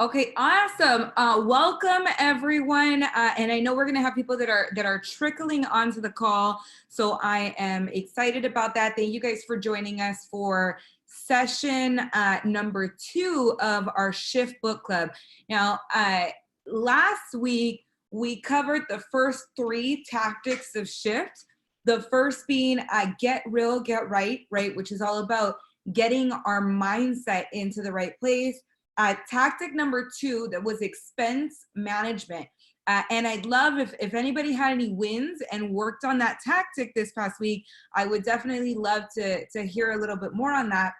Okay, awesome. Welcome everyone. And I know we're going to have people that are trickling onto the call. So I am excited about that. Thank you guys for joining us for session number 2 of our Shift Book Club. Now, last week we covered the first 3 tactics of Shift. The first being get real, get right, which is all about getting our mindset into the right place. Tactic number 2, that was expense management. And I'd love if anybody had any wins and worked on that tactic this past week, I would definitely love to hear a little bit more on that.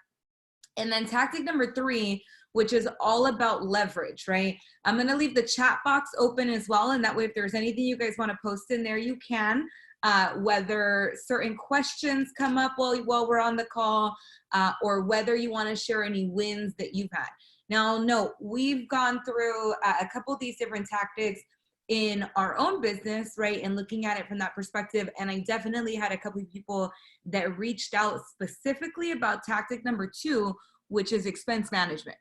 And then tactic number 3, which is all about leverage, right? I'm gonna leave the chat box open as well. And that way, if there's anything you guys wanna post in there, you can. Whether certain questions come up while we're on the call, or whether you wanna share any wins that you've had. Now, no, we've gone through a couple of these different tactics in our own business, right? And looking at it from that perspective. And I definitely had a couple of people that reached out specifically about tactic number 2, which is expense management,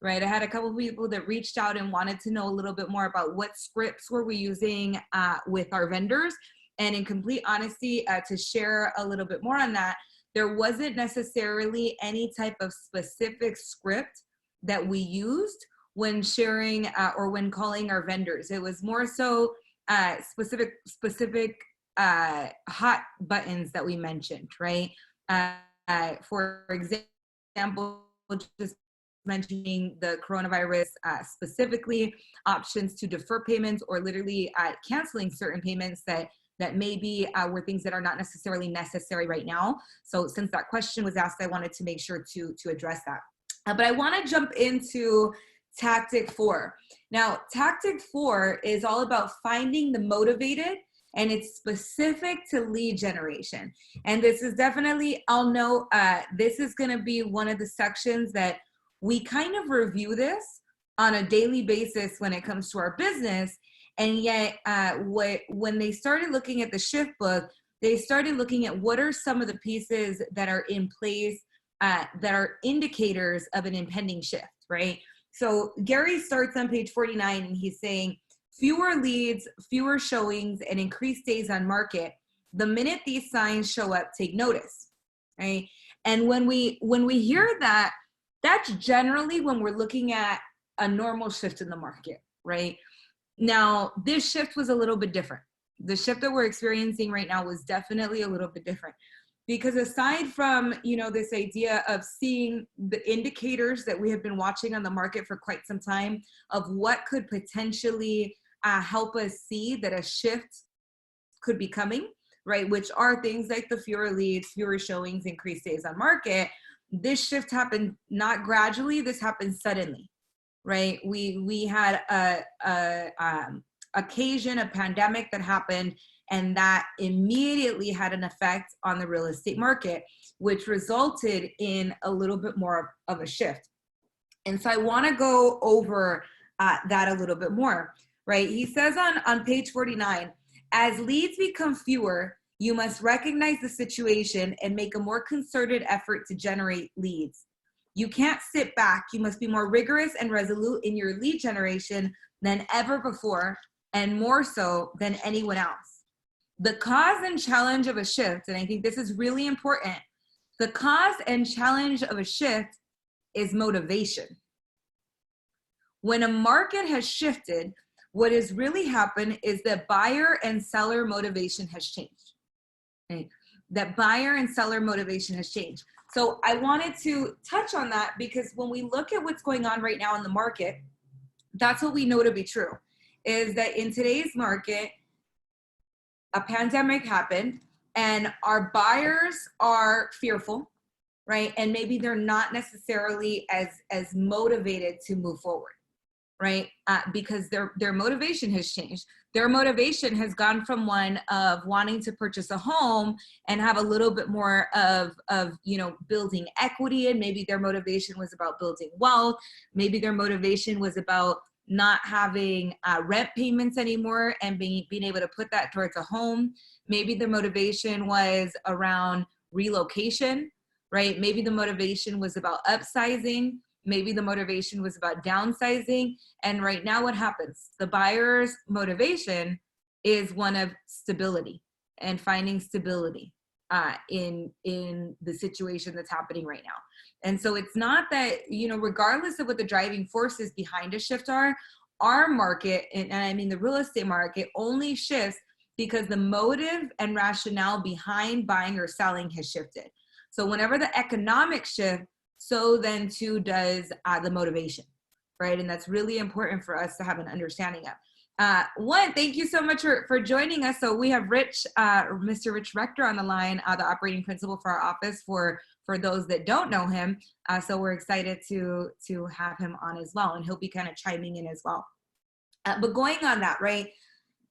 right? I had a couple of people that reached out and wanted to know a little bit more about what scripts were we using with our vendors. And in complete honesty, to share a little bit more on that, there wasn't necessarily any type of specific script that we used when sharing or when calling our vendors. It was more so specific hot buttons that we mentioned, right? For example, just mentioning the coronavirus, specifically options to defer payments or literally canceling certain payments that maybe were things that are not necessarily necessary right now. So since that question was asked, I wanted to make sure to address that. But I want to jump into tactic 4. Now, tactic 4 is all about finding the motivated, and it's specific to lead generation. And this is definitely, I'll know, this is going to be one of the sections that we kind of review this on a daily basis when it comes to our business. And yet, when they started looking at the Shift book, they started looking at what are some of the pieces that are in place that are indicators of an impending shift, right? So Gary starts on page 49 and he's saying, fewer leads, fewer showings, and increased days on market. The minute these signs show up, take notice, right? And when we hear that, that's generally when we're looking at a normal shift in the market, right? Now, this shift was a little bit different. The shift that we're experiencing right now was definitely a little bit different. Because aside from, this idea of seeing the indicators that we have been watching on the market for quite some time of what could potentially help us see that a shift could be coming, right? Which are things like the fewer leads, fewer showings, increased days on market. This shift happened not gradually, this happened suddenly, right? We had a pandemic that happened, and that immediately had an effect on the real estate market, which resulted in a little bit more of a shift. And so I want to go over that a little bit more, right? He says on page 49, as leads become fewer, you must recognize the situation and make a more concerted effort to generate leads. You can't sit back. You must be more rigorous and resolute in your lead generation than ever before, and more so than anyone else. The cause and challenge of a shift, and I think this is really important, the cause and challenge of a shift is motivation. When a market has shifted, what has really happened is that buyer and seller motivation has changed. Right? That buyer and seller motivation has changed. So I wanted to touch on that because when we look at what's going on right now in the market, that's what we know to be true, is that in today's market, a pandemic happened and our buyers are fearful, right? And maybe they're not necessarily as motivated to move forward, right? Because their motivation has changed. Their motivation has gone from one of wanting to purchase a home and have a little bit more of building equity, and maybe their motivation was about building wealth. Maybe their motivation was about not having rent payments anymore and being able to put that towards a home. Maybe the motivation was around relocation, right? Maybe the motivation was about upsizing. Maybe the motivation was about downsizing. And right now what happens? The buyer's motivation is one of stability and finding stability in the situation that's happening right now. And so it's not that, regardless of what the driving forces behind a shift are, our market, and I mean the real estate market, only shifts because the motive and rationale behind buying or selling has shifted. So whenever the economics shift, so then too does the motivation, right? And that's really important for us to have an understanding of. One, thank you so much for joining us. So we have Mr. Rich Rector on the line, the operating principal for our office for those that don't know him. So we're excited to have him on as well, and he'll be kind of chiming in as well. But going on that, right?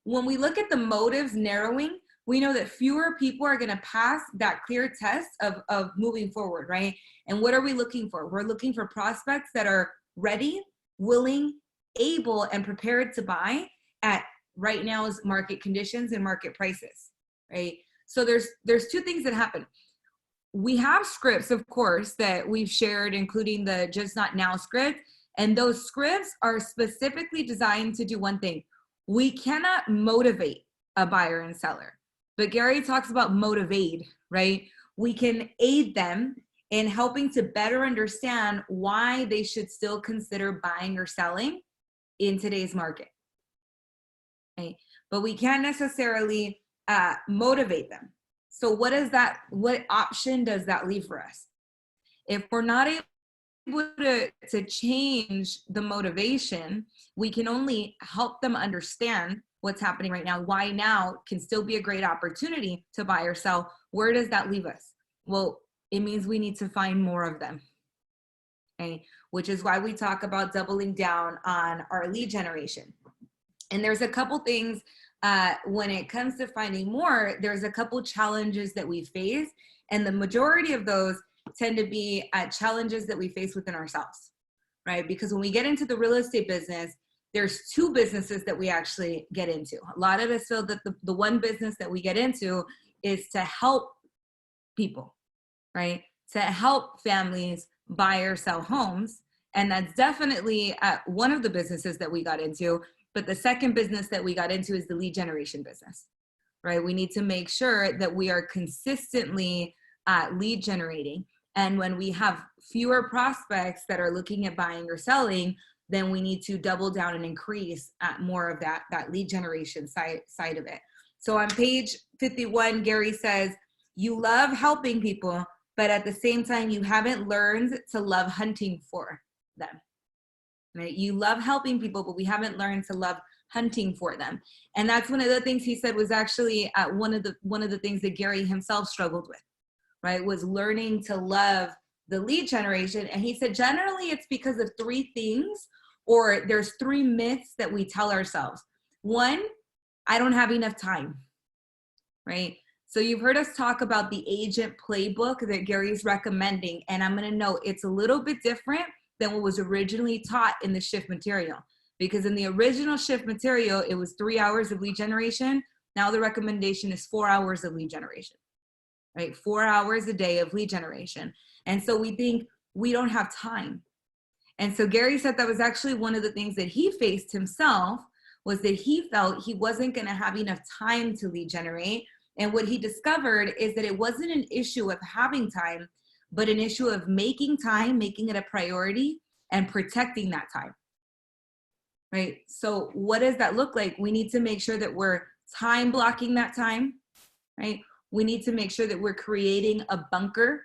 When we look at the motives narrowing, we know that fewer people are going to pass that clear test of moving forward, right? And what are we looking for? We're looking for prospects that are ready, willing, able, and prepared to buy at right now's market conditions and market prices, right? So there's two things that happen. We have scripts, of course, that we've shared, including the Just Not Now script. And those scripts are specifically designed to do one thing. We cannot motivate a buyer and seller, but Gary talks about motivate, right? We can aid them in helping to better understand why they should still consider buying or selling in today's market, right? But we can't necessarily motivate them. So what option does that leave for us? If we're not able to change the motivation, we can only help them understand what's happening right now, why now can still be a great opportunity to buy or sell. Where does that leave us? Well, it means we need to find more of them, okay? Which is why we talk about doubling down on our lead generation. And there's a couple things when it comes to finding more, there's a couple challenges that we face, and the majority of those tend to be challenges that we face within ourselves, right? Because when we get into the real estate business, there's two businesses that we actually get into. A lot of us feel that the one business that we get into is to help people, right? To help families buy or sell homes. And that's definitely one of the businesses that we got into. But the second business that we got into is the lead generation business, right? We need to make sure that we are consistently lead generating. And when we have fewer prospects that are looking at buying or selling, then we need to double down and increase more of that lead generation side of it. So on page 51, Gary says, you love helping people, but at the same time, you haven't learned to love hunting for them. Right? You love helping people, but we haven't learned to love hunting for them. And that's one of the things he said was actually one of the things that Gary himself struggled with, right? Was learning to love the lead generation. And he said, generally it's because of three things, or there's three myths that we tell ourselves. One, I don't have enough time, right? So you've heard us talk about the agent playbook that Gary's recommending. And I'm going to note it's a little bit different than what was originally taught in the shift material. Because in the original shift material, it was 3 hours of lead generation. Now the recommendation is 4 hours of lead generation, right? 4 hours a day of lead generation. And so we think we don't have time. And so Gary said that was actually one of the things that he faced himself, was that he felt he wasn't going to have enough time to lead generate. And what he discovered is that it wasn't an issue of having time, but an issue of making time, making it a priority, and protecting that time, right? So what does that look like? We need to make sure that we're time blocking that time, right? We need to make sure that we're creating a bunker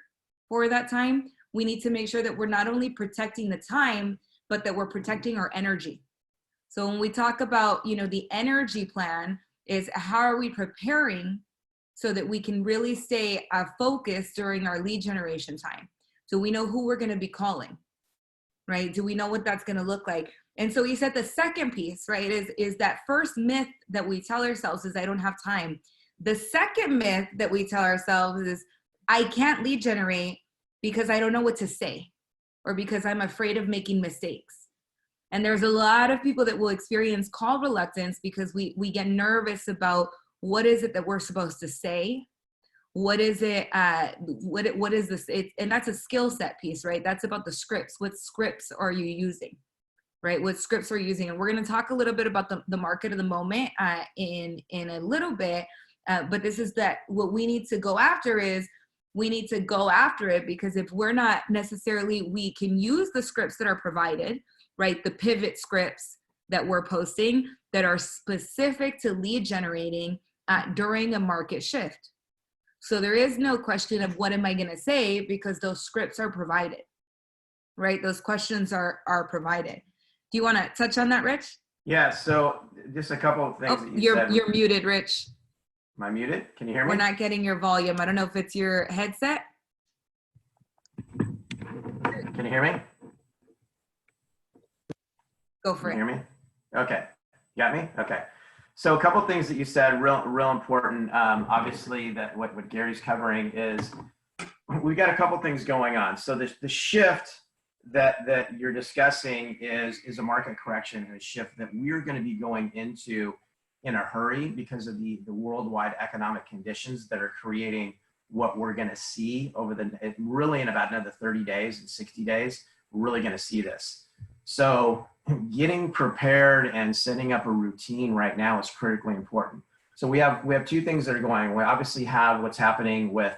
for that time. We need to make sure that we're not only protecting the time, but that we're protecting our energy. So when we talk about, the energy plan is how are we preparing so that we can really stay focused during our lead generation time. So we know who we're going to be calling, right? Do we know what that's going to look like? And so he said the second piece, right, is that first myth that we tell ourselves is I don't have time. The second myth that we tell ourselves is I can't lead generate because I don't know what to say, or because I'm afraid of making mistakes. And there's a lot of people that will experience call reluctance because we get nervous about what is it that we're supposed to say? What is it? What is this? And that's a skill set piece, right? That's about the scripts. What scripts are you using, right? What scripts are you using? And we're going to talk a little bit about the market of the moment in a little bit. But this is that what we need to go after is we need to go after it, because if we're not necessarily, we can use the scripts that are provided, right? The pivot scripts that we're posting that are specific to lead generating during a market shift. So there is no question of what am I going to say, because those scripts are provided, right? Those questions are provided. Do you want to touch on that, Rich? Yeah, so just a couple of things that you said. You're muted, Rich. Am I muted? Can you hear me? We're not getting your volume. I don't know if it's your headset. Can you hear me? Go for it. Can you hear me? Okay. Got me? Okay. So a couple of things that you said, real important. Obviously, that what Gary's covering is we've got a couple things going on. So the shift that you're discussing is a market correction and a shift that we're going to be going into in a hurry because of the worldwide economic conditions that are creating what we're going to see over really in about another 30 days and 60 days. We're really going to see this. So getting prepared and setting up a routine right now is critically important. So we have two things that are going. We obviously have what's happening with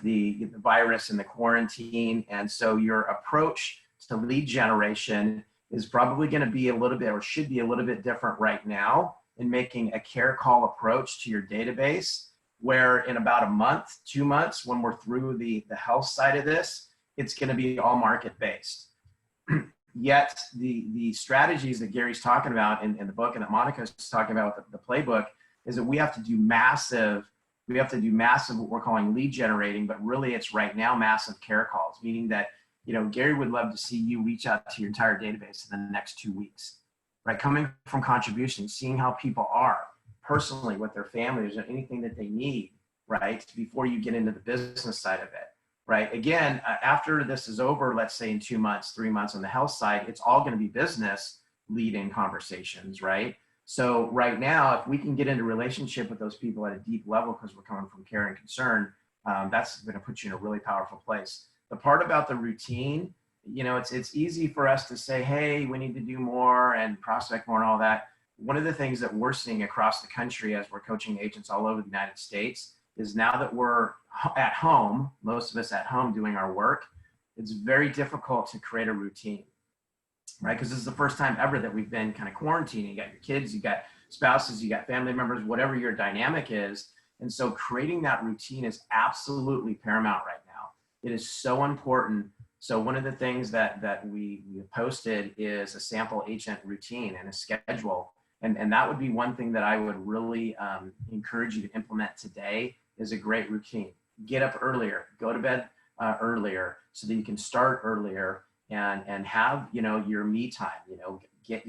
the virus and the quarantine. And so your approach to lead generation is probably going to be a little bit, or should be a little bit different right now, in making a care call approach to your database, where in about a month, 2 months, when we're through the health side of this, it's going to be all market-based. Yet the strategies that Gary's talking about in the book and that Monica's talking about with the playbook is that we have to do massive, what we're calling lead generating, but really it's right now massive care calls, meaning that, Gary would love to see you reach out to your entire database in the next 2 weeks, right? Coming from contributions, seeing how people are personally with their families or anything that they need, right? Before you get into the business side of it, right? Again, after this is over, let's say in 2 months, 3 months on the health side, it's all going to be business lead-in conversations, right? So right now, if we can get into relationship with those people at a deep level, because we're coming from care and concern, that's going to put you in a really powerful place. The part about the routine, it's easy for us to say, hey, we need to do more and prospect more and all that. One of the things that we're seeing across the country as we're coaching agents all over the United States is now that we're at home, most of us at home doing our work, it's very difficult to create a routine, right? Because this is the first time ever that we've been kind of quarantining. You got your kids, you got spouses, you got family members, whatever your dynamic is. And so creating that routine is absolutely paramount right now. It is so important. So one of the things that we posted is a sample agent routine and a schedule. And that would be one thing that I would really encourage you to implement today is a great routine. Get up earlier, go to bed earlier so that you can start earlier and have, your me time,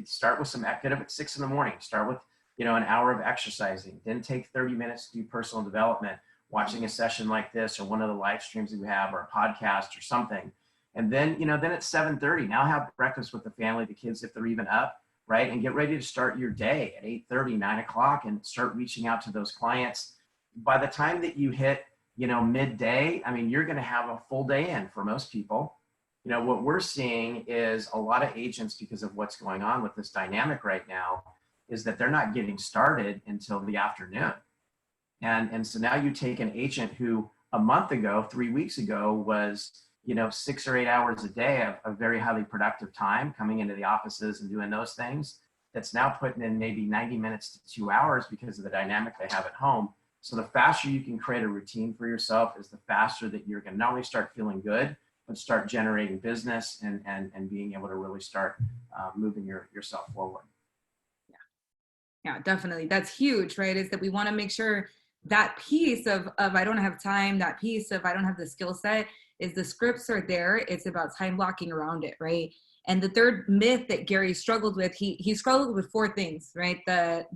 start with get up at 6 a.m, start with, an hour of exercising, then take 30 minutes to do personal development, watching a session like this or one of the live streams that we have or a podcast or something. And then, then at 7:30, now have breakfast with the family, the kids, if they're even up, right? And get ready to start your day at 8:30, 9 o'clock and start reaching out to those clients. By the time that you hit, midday, you're going to have a full day in for most people. What we're seeing is a lot of agents, because of what's going on with this dynamic right now, is that they're not getting started until the afternoon. And so now you take an agent who a month ago, 3 weeks ago was, 6 or 8 hours a day of very highly productive time coming into the offices and doing those things. That's now putting in maybe 90 minutes to 2 hours because of the dynamic they have at home. So the faster you can create a routine for yourself is the faster that you're going to not only start feeling good, but start generating business and being able to really start moving yourself forward. Yeah, definitely. That's huge, right? Is that we want to make sure that piece of I don't have time, that piece of I don't have the skill set, is the scripts are there. It's about time blocking around it, right? And the third myth that Gary struggled with, he struggled with 4 things, right? The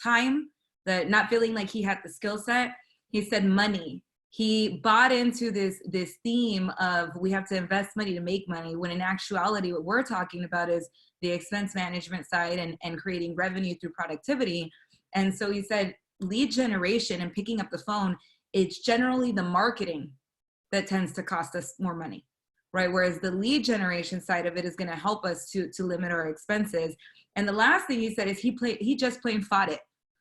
time, the not feeling like he had the skill set. He said money. He bought into this theme of we have to invest money to make money, when in actuality, what we're talking about is the expense management side and creating revenue through productivity. And so he said lead generation and picking up the phone it's generally the marketing that tends to cost us more money, right? Whereas the lead generation side of it is going to help us to limit our expenses. And the last thing he said is he just plain fought it.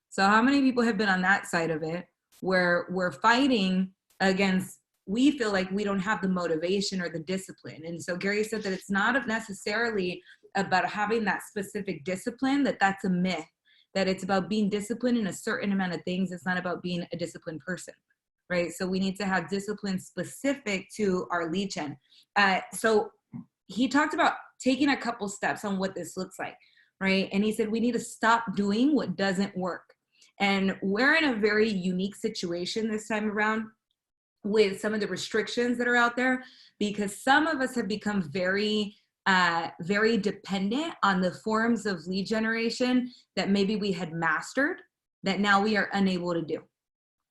So how many people have been on that side of it where we're fighting against, we feel like we don't have the motivation or the discipline. And so Gary said that it's not necessarily about having that specific discipline, that's a myth, that it's about being disciplined in a certain amount of things. It's not about being a disciplined person, right? So we need to have discipline specific to our lead gen. So he talked about taking a couple steps on what this looks like, right? And he said, we need to stop doing what doesn't work. And we're in a very unique situation this time around with some of the restrictions that are out there, because some of us have become very dependent on the forms of lead generation that maybe we had mastered that now we are unable to do,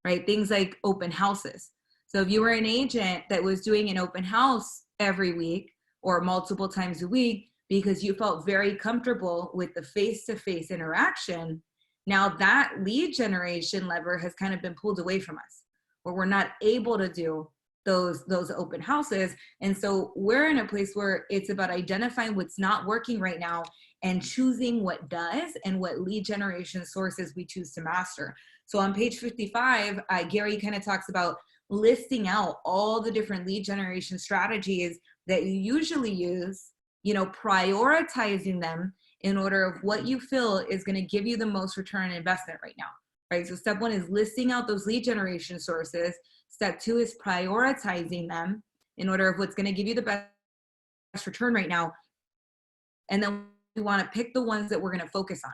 right? Things like open houses. So if you were an agent that was doing an open house every week or multiple times a week because you felt very comfortable with the face-to-face interaction, now that lead generation lever has kind of been pulled away from us, where we're not able to do those open houses. And so we're in a place where it's about identifying what's not working right now and choosing what does and what lead generation sources we choose to master. So on page 55, Gary kind of talks about listing out all the different lead generation strategies that you usually use, prioritizing them in order of what you feel is going to give you the most return on investment right now, right? So step one is listing out those lead generation sources. Step two is prioritizing them in order of what's going to give you the best return right now. And then we want to pick the ones that we're going to focus on.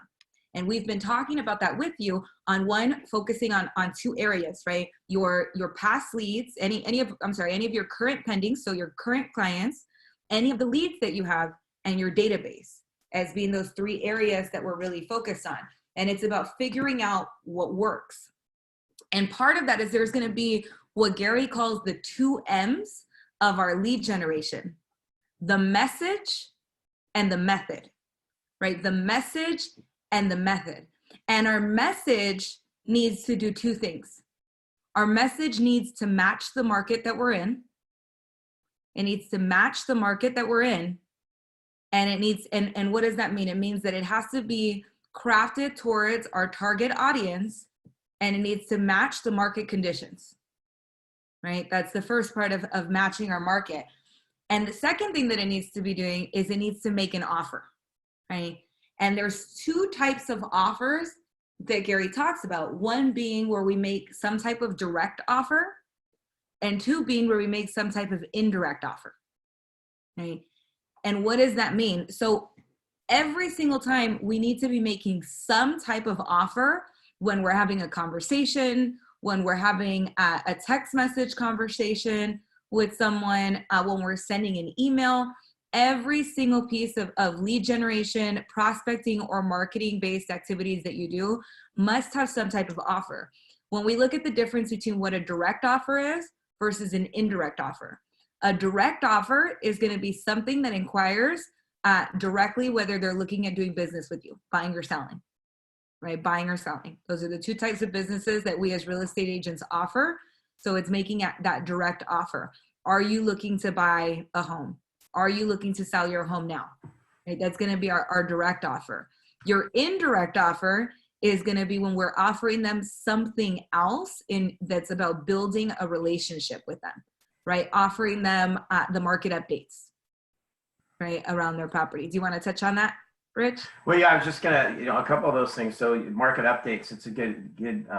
And we've been talking about that with you on focusing on two areas, right? Your past leads, any of your current pending, so your current clients, any of the leads that you have, and your database as being those three areas that we're really focused on. And it's about figuring out what works. And part of that is there's going to be what Gary calls the 2 M's of our lead generation: the message and the method, right? The message and the method. And our message needs to do 2 things. Our message needs to match the market that we're in. It needs to match the market that we're in. And it needs, and what does that mean? It means that it has to be crafted towards our target audience, and it needs to match the market conditions, right? That's the first part of matching our market. And the second thing that it needs to be doing is it needs to make an offer, right? And there's 2 types of offers that Gary talks about. One being where we make some type of direct offer, and 2 being where we make some type of indirect offer, right? And what does that mean? So every single time we need to be making some type of offer when we're having a conversation, when we're having a text message conversation with someone, when we're sending an email. Every single piece of lead generation, prospecting, or marketing-based activities that you do must have some type of offer. When we look at the difference between what a direct offer is versus an indirect offer, a direct offer is going to be something that inquires directly whether they're looking at doing business with you, buying or selling, right? Buying or selling. Those are the 2 types of businesses that we as real estate agents offer. So it's making that direct offer. Are you looking to buy a home? Are you looking to sell your home now? Right? That's going to be our direct offer. Your indirect offer is going to be when we're offering them something else that's about building a relationship with them, right? Offering them the market updates, right, around their property. Do you want to touch on that, Rich? Well, yeah, I was just gonna, a couple of those things. So market updates, it's a good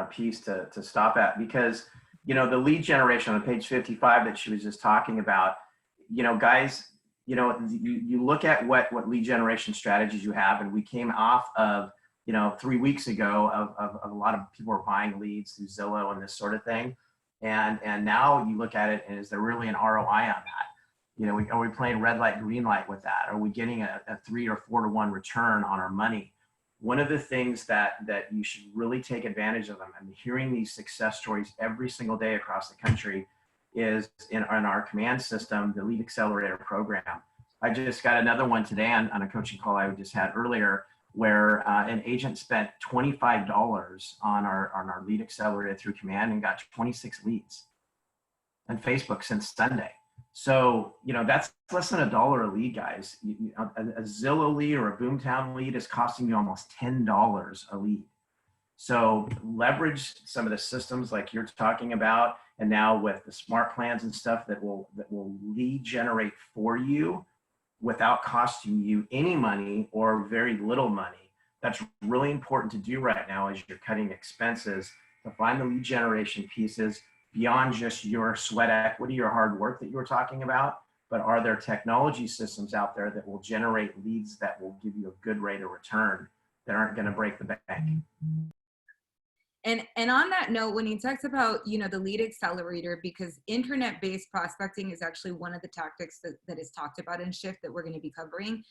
piece to stop at, because, the lead generation on page 55 that she was just talking about, guys, you look at what lead generation strategies you have, and we came off of, 3 weeks ago of a lot of people were buying leads through Zillow and this sort of thing. And now you look at it, and is there really an ROI on that? Are we playing red light, green light with that? Are we getting a 3 or 4 to 1 return on our money? One of the things that you should really take advantage of, and hearing these success stories every single day across the country, is in our command system, the Lead Accelerator program. I just got another one today on a coaching call I just had earlier, where an agent spent $25 on our lead accelerator through Command and got 26 leads on Facebook since Sunday. So, that's less than $1 a lead, guys. A Zillow lead or a Boomtown lead is costing you almost $10 a lead. So leverage some of the systems like you're talking about, and now with the smart plans and stuff that will lead generate for you without costing you any money or very little money. That's really important to do right now as you're cutting expenses, to find the lead generation pieces beyond just your sweat equity or hard work that you were talking about, but are there technology systems out there that will generate leads that will give you a good rate of return that aren't going to break the bank? And on that note, when he talks about, the lead accelerator, because internet-based prospecting is actually one of the tactics that is talked about in Shift that we're going to be covering.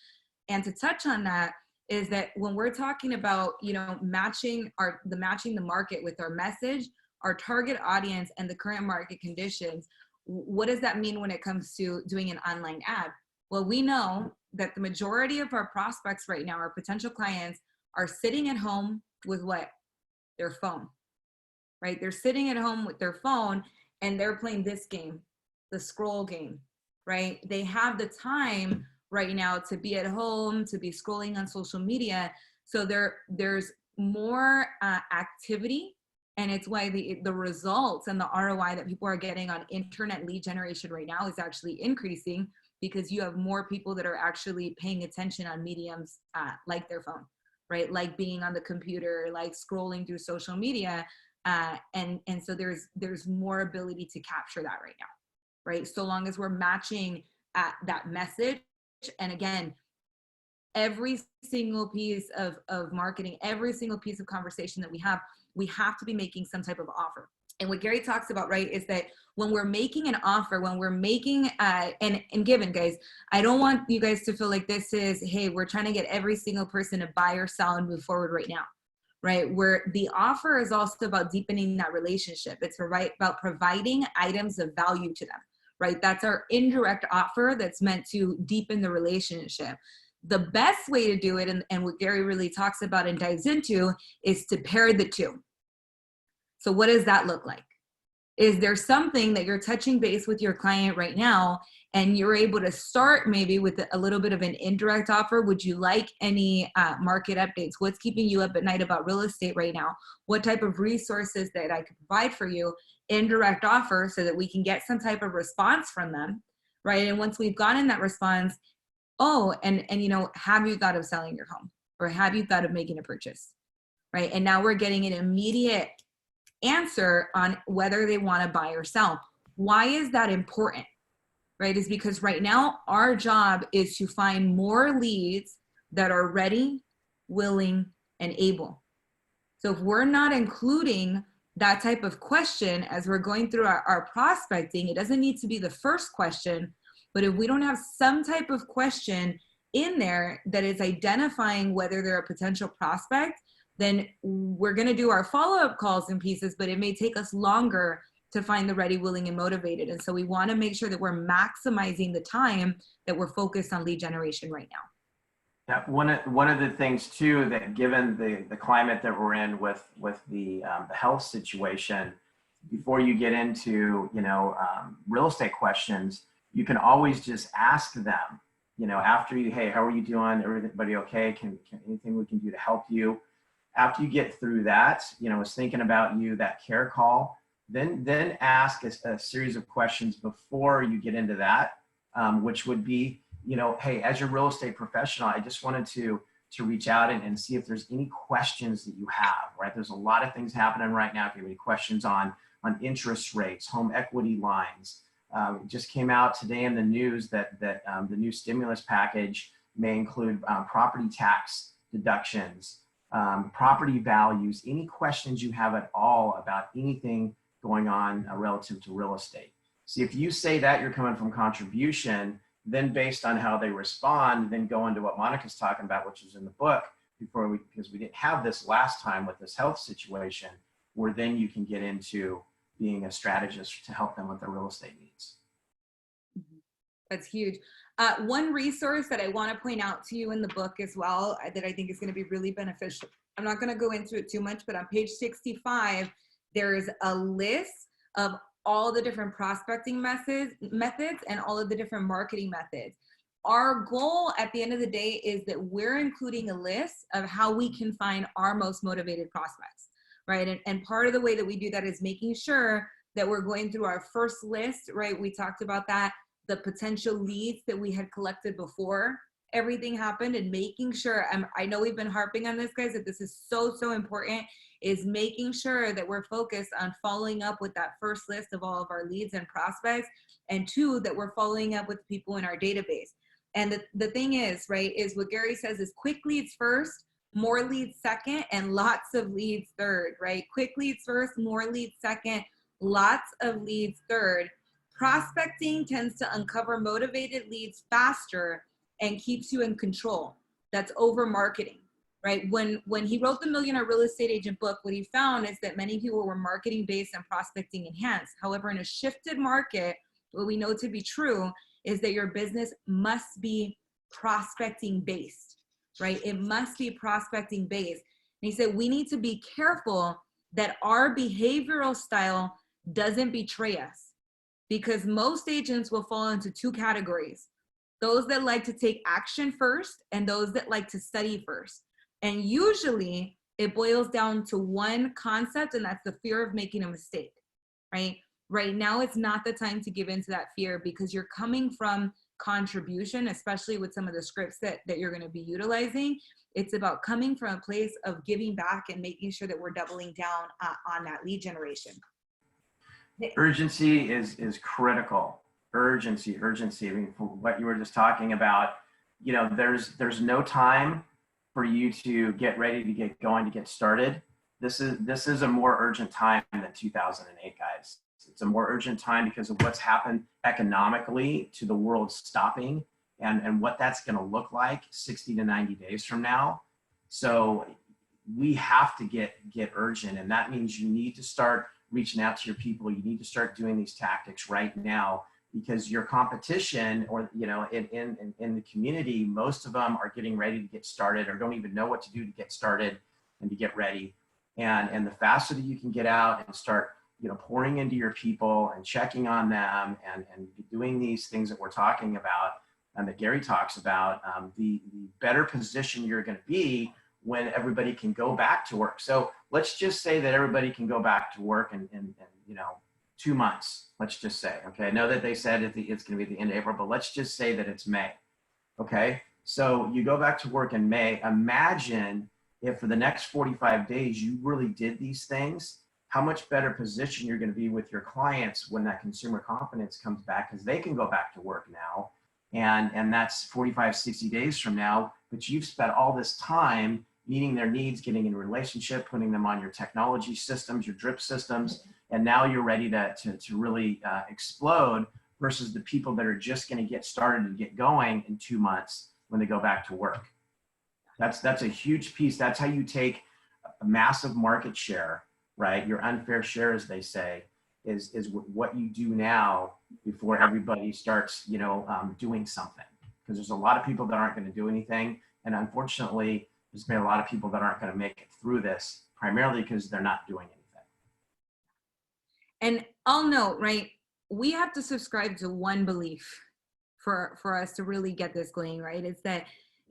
And to touch on that is that when we're talking about, matching the market with our message, our target audience, and the current market conditions, what does that mean when it comes to doing an online ad? Well, we know that the majority of our prospects right now, our potential clients, are sitting at home with what? Their phone, right? They're sitting at home with their phone and they're playing this game, the scroll game, right? They have the time right now to be at home, to be scrolling on social media. So there's more activity, and it's why the results and the ROI that people are getting on internet lead generation right now is actually increasing, because you have more people that are actually paying attention on mediums like their phone, right? Like being on the computer, like scrolling through social media. And so there's more ability to capture that right now, right? So long as we're matching that message. And again, every single piece of marketing, every single piece of conversation that we have to be making some type of offer. And what Gary talks about, right, is that when we're making an offer, when we're making, and given, guys, I don't want you guys to feel like this is, hey, we're trying to get every single person to buy or sell and move forward right now, right? Where the offer is also about deepening that relationship. It's about providing items of value to them, right? That's our indirect offer that's meant to deepen the relationship. The best way to do it, and what Gary really talks about and dives into, is to pair the two. So what does that look like? Is there something that you're touching base with your client right now and you're able to start maybe with a little bit of an indirect offer? Would you like any market updates? What's keeping you up at night about real estate right now? What type of resources that I could provide for you? Indirect offer, so that we can get some type of response from them, right? And once we've gotten that response, and have you thought of selling your home? Or have you thought of making a purchase, right? And now we're getting an immediate answer on whether they want to buy or sell. Why is that important, right? Is because right now our job is to find more leads that are ready, willing, and able. So if we're not including that type of question as we're going through our prospecting, it doesn't need to be the first question, but if we don't have some type of question in there that is identifying whether they're a potential prospect, then we're going to do our follow-up calls and pieces, but it may take us longer to find the ready, willing, and motivated. And so we want to make sure that we're maximizing the time that we're focused on lead generation right now. Yeah, one of the things too, that given the climate that we're in with the health situation, before you get into real estate questions, you can always just ask them, after you, hey, how are you doing? Everybody okay? Can anything we can do to help you? After you get through that, is thinking about you, that care call, then ask a series of questions before you get into that, which would be, hey, as your real estate professional, I just wanted to reach out and see if there's any questions that you have, right? There's a lot of things happening right now. If you have any questions on interest rates, home equity lines, it just came out today in the news that the new stimulus package may include property tax deductions, property values, any questions you have at all about anything going on relative to real estate. See, if you say that you're coming from contribution, then based on how they respond, then go into what Monica's talking about, which is in the book, because we didn't have this last time with this health situation, where then you can get into being a strategist to help them with their real estate needs. That's huge. One resource that I want to point out to you in the book as well, that I think is going to be really beneficial. I'm not going to go into it too much, but on page 65, there is a list of all the different prospecting methods and all of the different marketing methods. Our goal at the end of the day is that we're including a list of how we can find our most motivated prospects, right? And part of the way that we do that is making sure that we're going through our first list, right? We talked about that, the potential leads that we had collected before everything happened, and making sure, I know we've been harping on this, guys, that this is so, so important, is making sure that we're focused on following up with that first list of all of our leads and prospects, and two, that we're following up with people in our database. And the thing is, right, is what Gary says is quick leads first, more leads second, and lots of leads third, right? Quick leads first, more leads second, lots of leads third. Prospecting tends to uncover motivated leads faster and keeps you in control. That's over marketing, right? When he wrote the Millionaire Real Estate Agent book, what he found is that many people were marketing based and prospecting enhanced. However, in a shifted market, what we know to be true is that your business must be prospecting based, right? It must be prospecting based. And he said, we need to be careful that our behavioral style doesn't betray us, because most agents will fall into two categories: those that like to take action first and those that like to study first. And usually it boils down to one concept, and that's the fear of making a mistake, right? Right now, it's not the time to give into that fear, because you're coming from contribution, especially with some of the scripts that you're going to be utilizing. It's about coming from a place of giving back and making sure that we're doubling down on that lead generation. Urgency is critical. Urgency. I mean, for what you were just talking about, you know, there's no time for you to get ready to get going, to get started. This is a more urgent time than 2008, guys. It's a more urgent time because of what's happened economically to the world stopping, and what that's going to look like 60 to 90 days from now. So we have to get urgent, and that means you need to start reaching out to your people. You need to start doing these tactics right now, because your competition, or, you know, in the community, most of them are getting ready to get started or don't even know what to do to get started and to get ready. And the faster that you can get out and start, you know, pouring into your people and checking on them and doing these things that we're talking about and that Gary talks about, the better position you're going to be when everybody can go back to work. So let's just say that everybody can go back to work in you know, 2 months, let's just say. Okay, I know that they said it's going to be the end of April, but let's just say that it's May. Okay, so you go back to work in May. Imagine if for the next 45 days you really did these things, how much better position you're going to be with your clients when that consumer confidence comes back, because they can go back to work now. And that's 45, 60 days from now, but you've spent all this time meeting their needs, getting in a relationship, putting them on your technology systems, your drip systems, and now you're ready to really explode, versus the people that are just going to get started and get going in 2 months when they go back to work. That's a huge piece. That's how you take a massive market share, right? Your unfair share, as they say, is what you do now before everybody starts, you know, doing something. Because there's a lot of people that aren't going to do anything, and unfortunately, there's been a lot of people that aren't going to make it through this, primarily because they're not doing anything. And I'll note, right, we have to subscribe to one belief for us to really get this going, right? It's that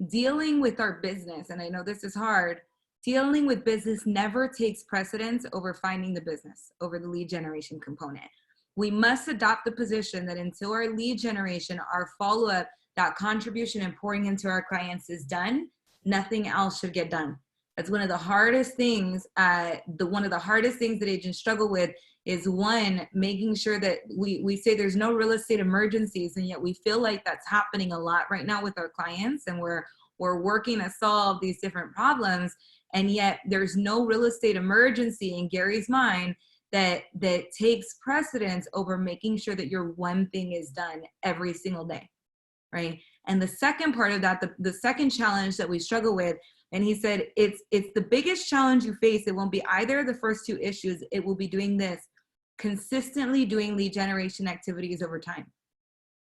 dealing with our business, and I know this is hard, dealing with business never takes precedence over finding the business, over the lead generation component. We must adopt the position that until our lead generation, our follow-up, that contribution and pouring into our clients is done, nothing else should get done. That's one of the hardest things. One of the hardest things that agents struggle with is, one, making sure that we say there's no real estate emergencies, and yet we feel like that's happening a lot right now with our clients, and we're working to solve these different problems, and yet there's no real estate emergency in Gary's mind that takes precedence over making sure that your one thing is done every single day, right? And the second part of that, the second challenge that we struggle with, and he said, it's the biggest challenge you face. It won't be either of the first two issues. It will be doing this, consistently doing lead generation activities over time.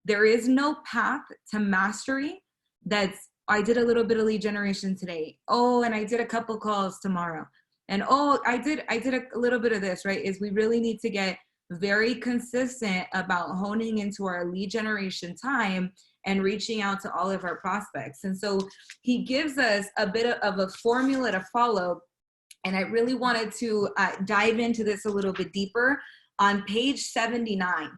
There is no path to mastery that's, I did a little bit of lead generation today. Oh, and I did a couple calls tomorrow. And oh, I did a little bit of this, right? Is we really need to get very consistent about honing into our lead generation time and reaching out to all of our prospects. And so he gives us a bit of a formula to follow. And I really wanted to dive into this a little bit deeper on page 79,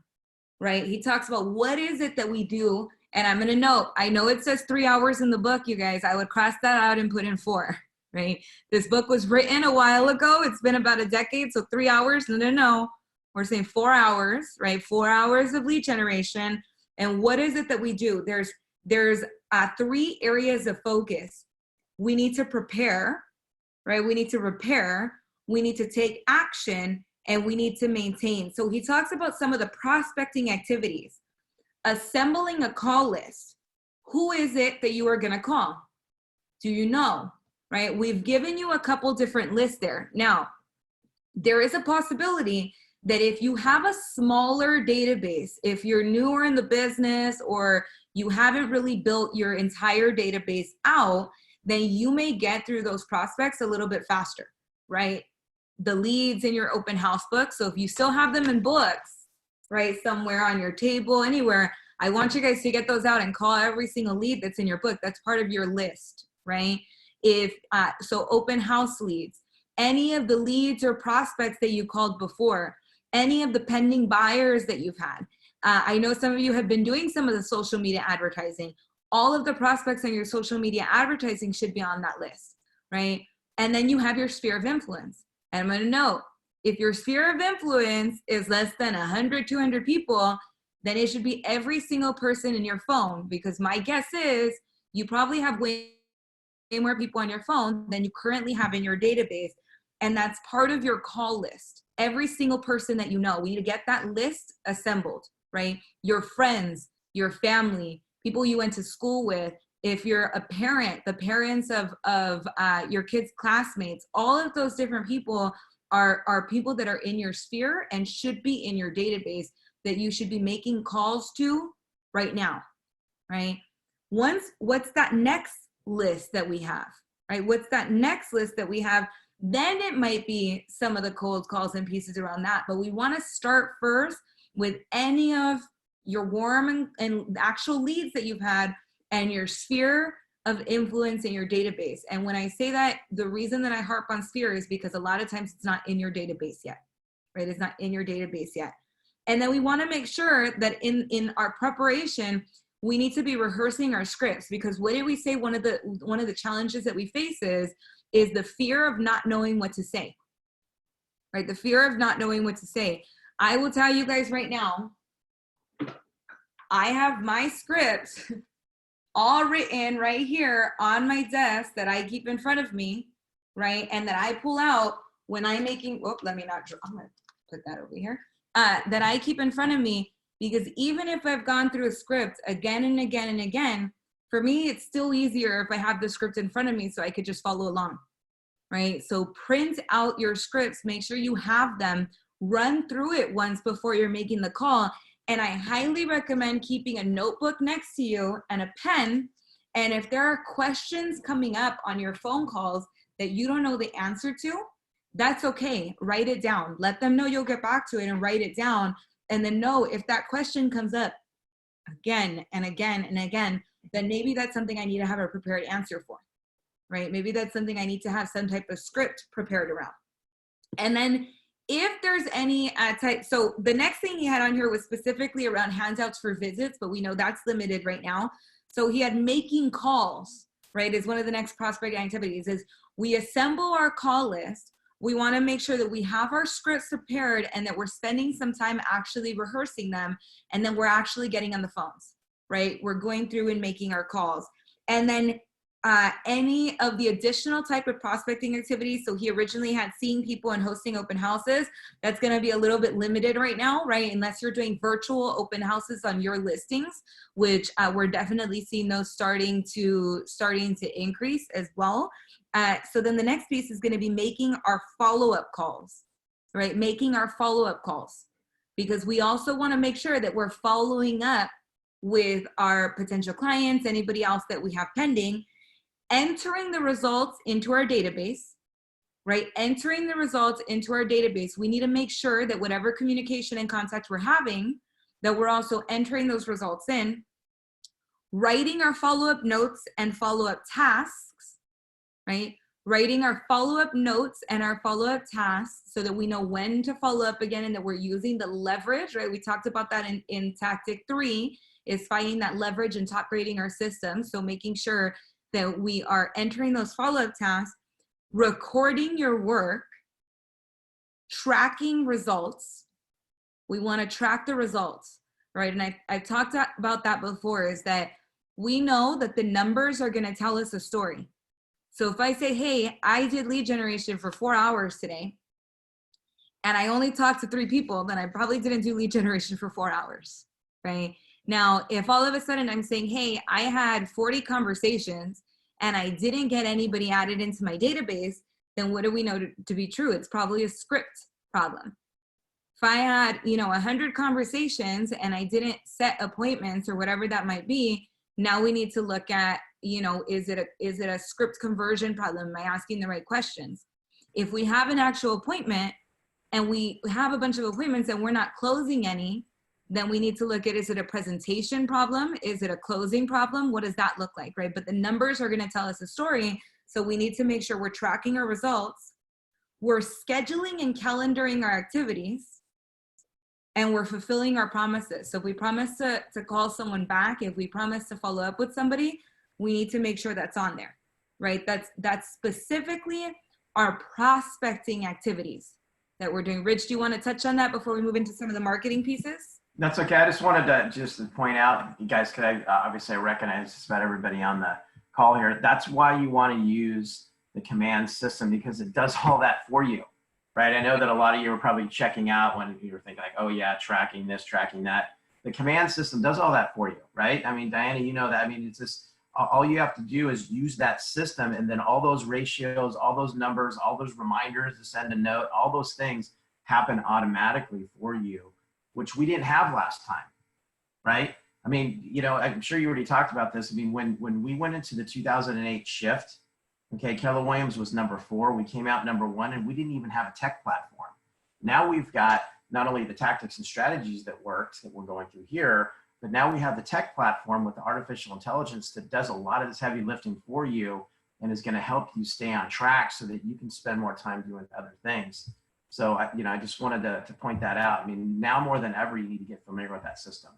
right? He talks about what is it that we do. And I'm going to note, I know it says 3 hours in the book, you guys. I would cross that out and put in 4, right? This book was written a while ago. It's been about a decade. So 3 hours, no. We're saying 4 hours, right? 4 hours of lead generation. And what is it that we do? There's 3 areas of focus. We need to prepare, right? We need to repair, we need to take action, and we need to maintain. So he talks about some of the prospecting activities. Assembling a call list. Who is it that you are going to call? Do you know, right? We've given you a couple different lists there. Now, there is a possibility that if you have a smaller database, if you're newer in the business or you haven't really built your entire database out, then you may get through those prospects a little bit faster, right? The leads in your open house book. So if you still have them in books, right, somewhere on your table, anywhere, I want you guys to get those out and call every single lead that's in your book. That's part of your list, right? So open house leads, any of the leads or prospects that you called before, any of the pending buyers that you've had. I know some of you have been doing some of the social media advertising. All of the prospects on your social media advertising should be on that list, right? And then you have your sphere of influence. And I'm going to note, if your sphere of influence is less than 100, 200 people, then it should be every single person in your phone, because my guess is you probably have way more people on your phone than you currently have in your database. And that's part of your call list. Every single person that you know, we need to get that list assembled, right? Your friends, your family, people you went to school with, if you're a parent, the parents of your kids' classmates, all of those different people are people that are in your sphere and should be in your database that you should be making calls to right now, right? What's that next list that we have, right? What's that next list that we have? Then it might be some of the cold calls and pieces around that, but we want to start first with any of your warm and actual leads that you've had and your sphere of influence in your database. And when I say that, the reason that I harp on sphere is because a lot of times it's not in your database yet, right? It's not in your database yet. And then we want to make sure that in our preparation, we need to be rehearsing our scripts, because what did we say? One of the challenges that we face is the fear of not knowing what to say, right? The fear of not knowing what to say. I will tell you guys right now, I have my script all written right here on my desk that I keep in front of me, right? And that I pull out when I'm making, I'm gonna put that over here, that I keep in front of me, because even if I've gone through a script again and again and again, for me, it's still easier if I have the script in front of me so I could just follow along, right? So print out your scripts, make sure you have them, run through it once before you're making the call. And I highly recommend keeping a notebook next to you and a pen. And if there are questions coming up on your phone calls that you don't know the answer to, that's okay. Write it down. Let them know you'll get back to it and write it down. And then know if that question comes up again and again and again, then maybe that's something I need to have a prepared answer for, right? Maybe that's something I need to have some type of script prepared around. And then if there's any so the next thing he had on here was specifically around handouts for visits, but we know that's limited right now. So he had making calls, right, is one of the next prospect activities. Is we assemble our call list. We want to make sure that we have our scripts prepared and that we're spending some time actually rehearsing them. And then we're actually getting on the phones, right? We're going through and making our calls. And then any of the additional type of prospecting activities. So he originally had seeing people and hosting open houses. That's going to be a little bit limited right now, right? Unless you're doing virtual open houses on your listings, which we're definitely seeing those starting to increase as well. So then the next piece is going to be making our follow-up calls, right? Making our follow-up calls, because we also want to make sure that we're following up with our potential clients, anybody else that we have pending, entering the results into our database, right? Entering the results into our database. We need to make sure that whatever communication and contact we're having, that we're also entering those results in, writing our follow-up notes and follow-up tasks, right? Writing our follow-up notes and our follow-up tasks so that we know when to follow up again and that we're using the leverage, right? We talked about that in tactic 3, is finding that leverage and top grading our system. So making sure that we are entering those follow-up tasks, recording your work, tracking results. We want to track the results, right? And I've talked about that before, is that we know that the numbers are going to tell us a story. So if I say, hey, I did lead generation for 4 hours today, and I only talked to 3 people, then I probably didn't do lead generation for 4 hours, right? Now, if all of a sudden I'm saying, hey, I had 40 conversations and I didn't get anybody added into my database, then what do we know to be true? It's probably a script problem. If I had, 100 conversations and I didn't set appointments or whatever that might be, now we need to look at, is it a script conversion problem? Am I asking the right questions? If we have an actual appointment and we have a bunch of appointments and we're not closing any, then we need to look at, is it a presentation problem? Is it a closing problem? What does that look like, right? But the numbers are going to tell us a story. So we need to make sure we're tracking our results, we're scheduling and calendaring our activities, and we're fulfilling our promises. So if we promise to call someone back, if we promise to follow up with somebody, we need to make sure that's on there, right? That's specifically our prospecting activities that we're doing. Rich, do you want to touch on that before we move into some of the marketing pieces? That's okay. I just wanted to point out, you guys, because obviously I recognize just about everybody on the call here. That's why you want to use the command system, because it does all that for you. Right. I know that a lot of you were probably checking out when you were thinking like, oh yeah, tracking this, tracking that. The command system does all that for you. Right. I mean, Diana, you know that. I mean, it's just all you have to do is use that system, and then all those ratios, all those numbers, all those reminders to send a note, all those things happen automatically for you, which we didn't have last time. Right. I mean, I'm sure you already talked about this. I mean, when we went into the 2008 shift, okay, Keller Williams was number 4. We came out number 1, and we didn't even have a tech platform. Now we've got not only the tactics and strategies that worked that we're going through here, but now we have the tech platform with the artificial intelligence that does a lot of this heavy lifting for you and is going to help you stay on track so that you can spend more time doing other things. So, I just wanted to point that out. I mean, now more than ever, you need to get familiar with that system.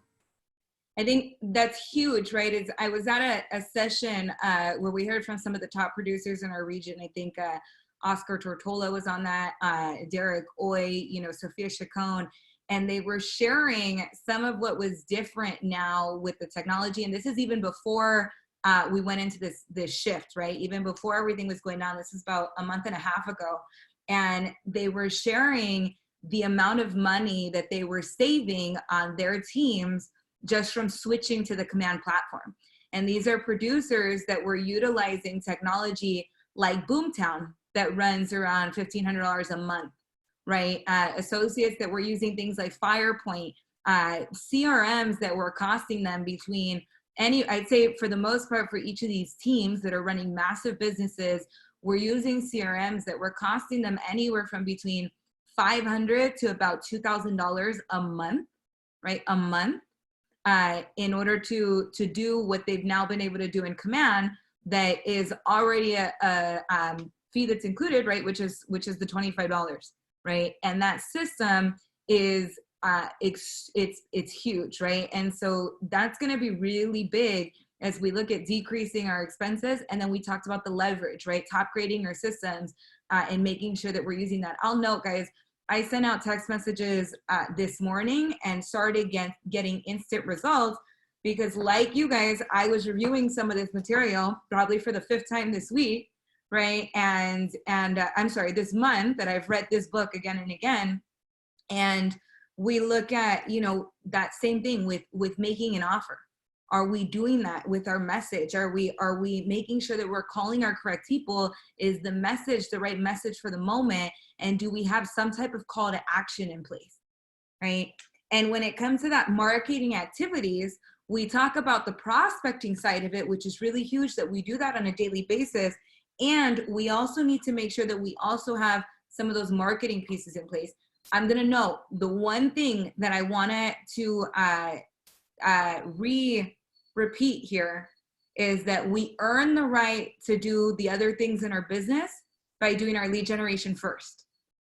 I think that's huge, right? I was at a session where we heard from some of the top producers in our region. I think Oscar Tortola was on that, Derek Oy, Sophia Chacon, and they were sharing some of what was different now with the technology. And this is even before we went into this shift, right? Even before everything was going down. This is about a month and a half ago. And they were sharing the amount of money that they were saving on their teams just from switching to the command platform. And these are producers that were utilizing technology like Boomtown that runs around $1,500 a month, right? Associates that were using things like FirePoint, CRMs that were costing them between I'd say for the most part, for each of these teams that are running massive businesses, we're using CRMs that were costing them anywhere from between $500 to about $2,000 a month, right? A month. In order to do what they've now been able to do in command, that is already a fee that's included, right? Which is the $25, right? And that system is it's huge, right? And so that's going to be really big as we look at decreasing our expenses. And then we talked about the leverage, right? Top grading our systems and making sure that we're using that. I'll note, guys, I sent out text messages this morning and started getting instant results because, like you guys, I was reviewing some of this material probably for the 5th time this week, right? And I'm sorry, this month that I've read this book again and again. And we look at, that same thing with making an offer. Are we doing that with our message? Are we making sure that we're calling our correct people? Is the message the right message for the moment? And do we have some type of call to action in place, right? And when it comes to that marketing activities, We talk about the prospecting side of it, which is really huge, that we do that on a daily basis. And we also need to make sure that we also have some of those marketing pieces in place. I'm going to note the one thing that I wanted to repeat here is that we earn the right to do the other things in our business by doing our lead generation first,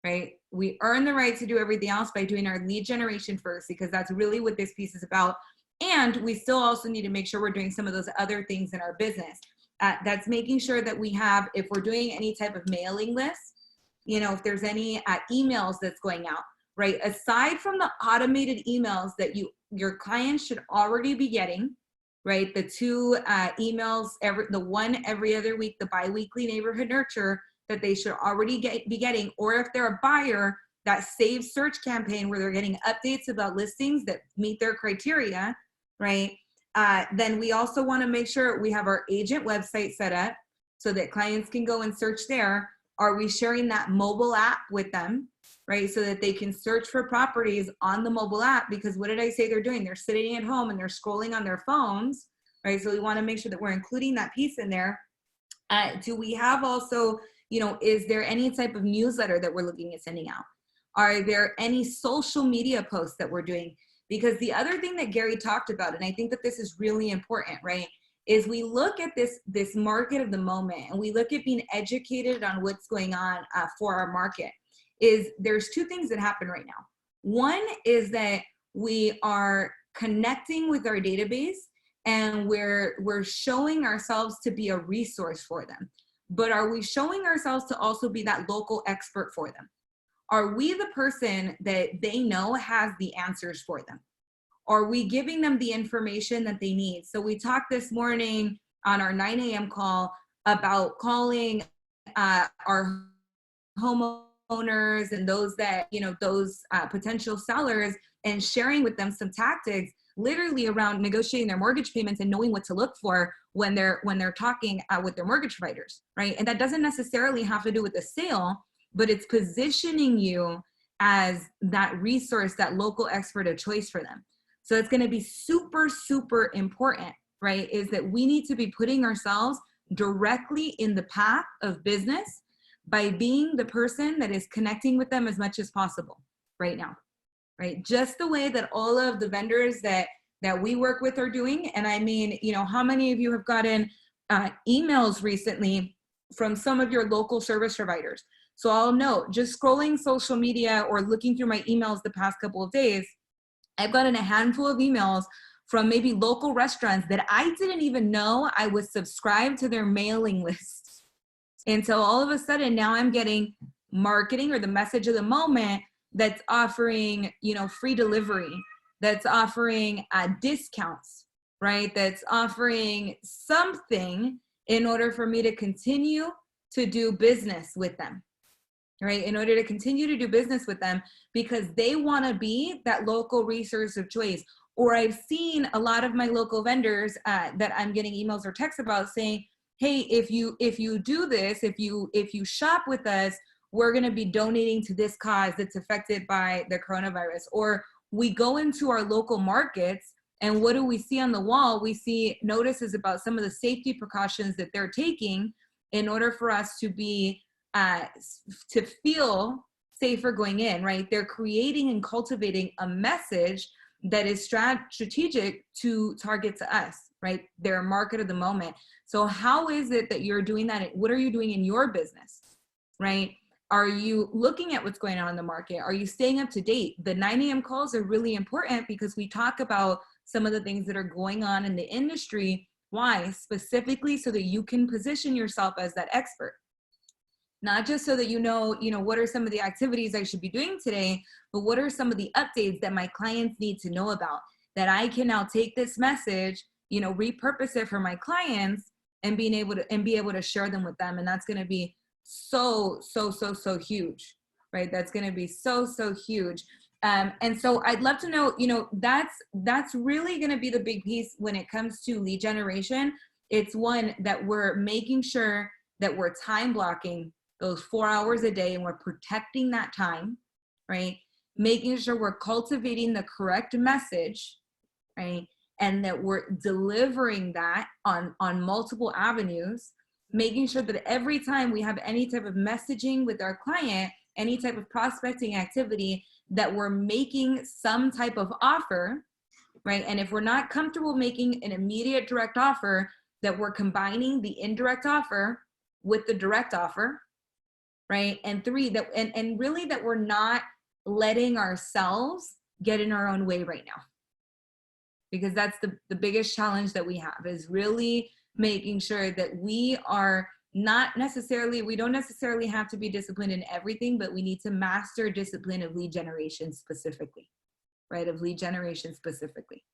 right? We earn the right to do everything else by doing our lead generation first, because that's really what this piece is about. And we still also need to make sure we're doing some of those other things in our business. That's making sure that we have, if we're doing any type of mailing list, you know, if there's any emails that's going out, right? Aside from the automated emails that your clients should already be getting, right? The 2 emails, the one every other week, the biweekly neighborhood nurture that they should already be getting, or if they're a buyer, that save search campaign where they're getting updates about listings that meet their criteria, right? Then we also want to make sure we have our agent website set up so that clients can go and search there. Are we sharing that mobile app with them, right? So that they can search for properties on the mobile app, because what did I say they're doing? They're sitting at home and they're scrolling on their phones, right? So we want to make sure that we're including that piece in there. Do we have also, you know, is there any type of newsletter that we're looking at sending out? Are there any social media posts that we're doing? Because the other thing that Gary talked about, and I think that this is really important, right, is we look at this market of the moment, and we look at being educated on what's going on for our market. Is there's 2 things that happen right now. One is that we are connecting with our database, and we're showing ourselves to be a resource for them. But are we showing ourselves to also be that local expert for them? Are we the person that they know has the answers for them? Are we giving them the information that they need? So we talked this morning on our 9 a.m. call about calling our homeowners and those that, you know, those potential sellers, and sharing with them some tactics literally around negotiating their mortgage payments and knowing what to look for when they're talking with their mortgage providers, right? And that doesn't necessarily have to do with the sale, but it's positioning you as that resource, that local expert of choice for them. So it's going to be super, super important, right? Is that we need to be putting ourselves directly in the path of business by being the person that is connecting with them as much as possible right now, right? Just the way that all of the vendors that we work with are doing. And I mean, you know, how many of you have gotten emails recently from some of your local service providers? So I'll note, just scrolling social media or looking through my emails the past couple of days, I've gotten a handful of emails from maybe local restaurants that I didn't even know I was subscribed to their mailing list. And so all of a sudden now I'm getting marketing or the message of the moment that's offering, you know, free delivery, that's offering discounts, right? That's offering something in order for me to continue to do business with them, right? In order to continue to do business with them, because they want to be that local resource of choice. Or I've seen a lot of my local vendors that I'm getting emails or texts about saying, hey, if you do this, if you shop with us, we're going to be donating to this cause that's affected by the coronavirus. Or we go into our local markets, and what do we see on the wall? We see notices about some of the safety precautions that they're taking in order for us to be to feel safer going in, right? They're creating and cultivating a message that is strategic to target to us, right? Their market of the moment. So how is it that you're doing that? What are you doing in your business, right? Are you looking at what's going on in the market? Are you staying up to date? The 9 a.m. calls are really important because we talk about some of the things that are going on in the industry. Why? Specifically so that you can position yourself as that expert. Not just so that you know, what are some of the activities I should be doing today, but what are some of the updates that my clients need to know about, that I can now take this message, repurpose it for my clients and be able to share them with them. And that's going to be so huge, right? That's going to be so huge. And so I'd love to know, that's really going to be the big piece when it comes to lead generation. It's one that we're making sure that we're time blocking those 4 hours a day and we're protecting that time, right? Making sure we're cultivating the correct message, right? and that we're delivering that on multiple avenues, making sure that every time we have any type of messaging with our client, any type of prospecting activity, that we're making some type of offer, right? And if we're not comfortable making an immediate direct offer, that we're combining the indirect offer with the direct offer, right? And three, that and really that we're not letting ourselves get in our own way right now. Because that's the biggest challenge that we have, is really making sure that we are not necessarily, we don't necessarily have to be disciplined in everything, but we need to master discipline of lead generation specifically, right? Of lead generation specifically.